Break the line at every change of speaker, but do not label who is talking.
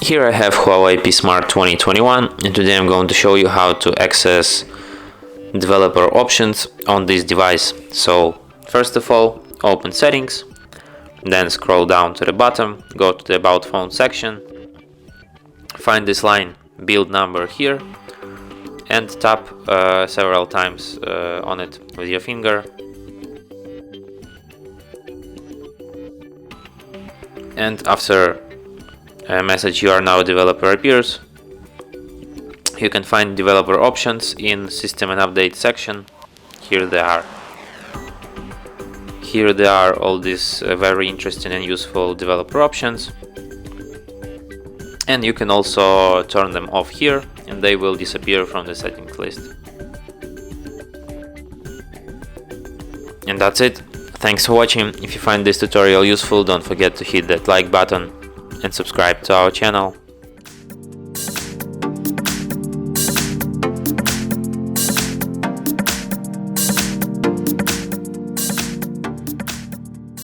Here I have HUAWEI P Smart 2021, and today I'm going to show you how to access developer options on this device. So first of all, open settings, then scroll down to the bottom, go to the about phone section, find this line build number here, and tap several times on it with your finger. And after a message "You are now a developer" appears, you can find developer options in System and Update section. Here they are. Here they are, all these very interesting and useful developer options. And you can also turn them off here, and they will disappear from the settings list. And that's it. Thanks for watching. If you find this tutorial useful, don't forget to hit that like button and subscribe to our channel.